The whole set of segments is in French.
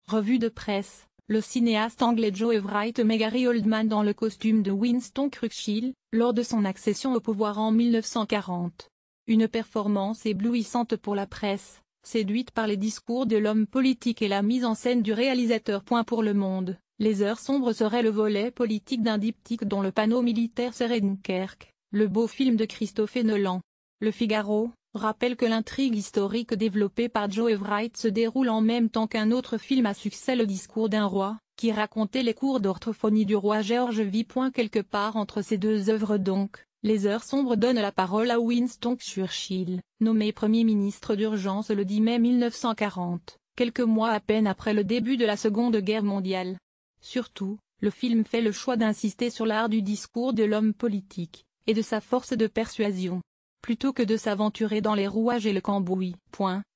Revue de presse, le cinéaste anglais Joe Wright met Gary Oldman dans le costume de Winston Churchill, lors de son accession au pouvoir en 1940. Une performance éblouissante pour la presse, séduite par les discours de l'homme politique et la mise en scène du réalisateur. Pour Le Monde, Les Heures sombres serait le volet politique d'un diptyque dont le panneau militaire serait Dunkerque, le beau film de Christophe Nolan. Le Figaro rappelle que l'intrigue historique développée par Joe Wright se déroule en même temps qu'un autre film à succès, Le Discours d'un roi, qui racontait les cours d'orthophonie du roi George V. Quelque part entre ces deux œuvres donc, Les Heures sombres donne la parole à Winston Churchill, nommé Premier ministre d'urgence le 10 mai 1940, quelques mois à peine après le début de la Seconde Guerre mondiale. Surtout, le film fait le choix d'insister sur l'art du discours de l'homme politique, et de sa force de persuasion. Plutôt que de s'aventurer dans les rouages et le cambouis.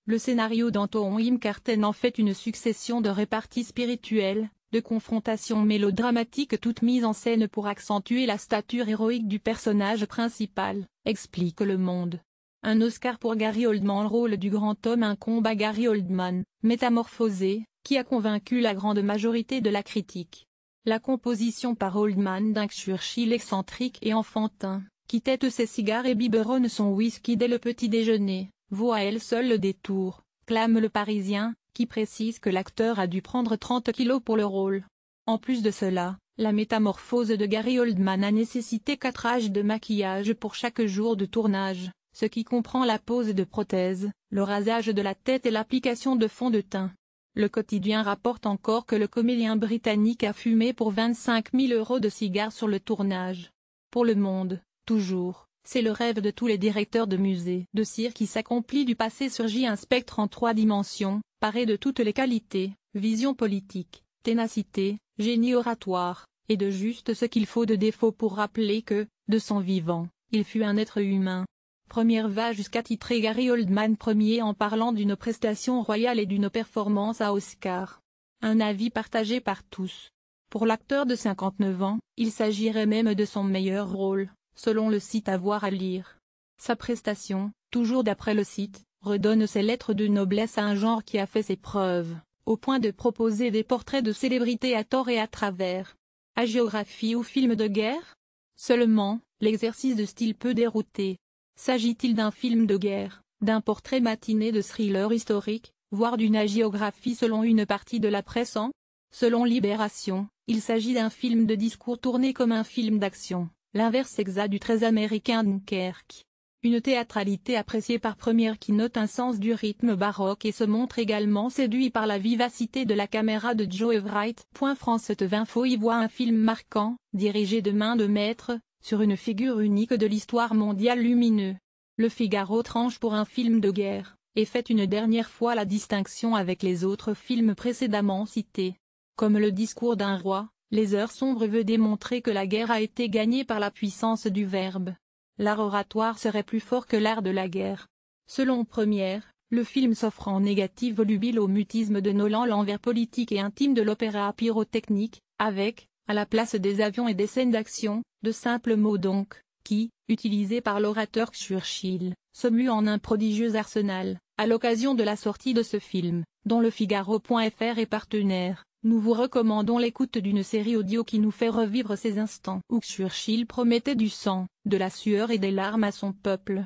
Le scénario d'Anton Im Carten en fait une succession de réparties spirituelles, de confrontations mélodramatiques toutes mises en scène pour accentuer la stature héroïque du personnage principal, explique Le Monde. Un Oscar pour Gary Oldman. Le rôle du grand homme incombe à Gary Oldman, métamorphosé, qui a convaincu la grande majorité de la critique. La composition par Oldman d'un Churchill excentrique et enfantin, qui tête ses cigares et biberonne son whisky dès le petit déjeuner, vaut à elle seule le détour, clame Le Parisien, qui précise que l'acteur a dû prendre 30 kilos pour le rôle. En plus de cela, la métamorphose de Gary Oldman a nécessité 4 âges de maquillage pour chaque jour de tournage, ce qui comprend la pose de prothèses, le rasage de la tête et l'application de fond de teint. Le Quotidien rapporte encore que le comédien britannique a fumé pour 25 000 € de cigares sur le tournage. Pour Le Monde, toujours, c'est le rêve de tous les directeurs de musées de cire qui s'accomplit. Du passé surgit un spectre en 3 dimensions, paré de toutes les qualités, vision politique, ténacité, génie oratoire, et de juste ce qu'il faut de défaut pour rappeler que, de son vivant, il fut un être humain. Première va jusqu'à titrer Gary Oldman premier en parlant d'une prestation royale et d'une performance à Oscar. Un avis partagé par tous. Pour l'acteur de 59 ans, il s'agirait même de son meilleur rôle, selon le site À voir à lire. Sa prestation, toujours d'après le site, redonne ses lettres de noblesse à un genre qui a fait ses preuves, au point de proposer des portraits de célébrités à tort et à travers. Hagiographie ou film de guerre? Seulement, l'exercice de style peut dérouter. S'agit-il d'un film de guerre, d'un portrait matiné de thriller historique, voire d'une hagiographie selon une partie de la presse? Selon Libération, il s'agit d'un film de discours tourné comme un film d'action, l'inverse exact du très américain Dunkerque. Une théâtralité appréciée par Première qui note un sens du rythme baroque et se montre également séduit par la vivacité de la caméra de Joe Wright. France 20 Info y voit un film marquant, dirigé de main de maître, sur une figure unique de l'histoire mondiale lumineux. Le Figaro tranche pour un film de guerre, et fait une dernière fois la distinction avec les autres films précédemment cités. Comme Le Discours d'un roi, Les Heures sombres veut démontrer que la guerre a été gagnée par la puissance du verbe. L'art oratoire serait plus fort que l'art de la guerre. Selon Première, le film s'offre en négatif volubile au mutisme de Nolan, l'envers politique et intime de l'opéra pyrotechnique, avec, à la place des avions et des scènes d'action, de simples mots donc, qui, utilisés par l'orateur Churchill, se muent en un prodigieux arsenal. À l'occasion de la sortie de ce film, dont le Figaro.fr est partenaire, nous vous recommandons l'écoute d'une série audio qui nous fait revivre ces instants où Churchill promettait du sang, de la sueur et des larmes à son peuple,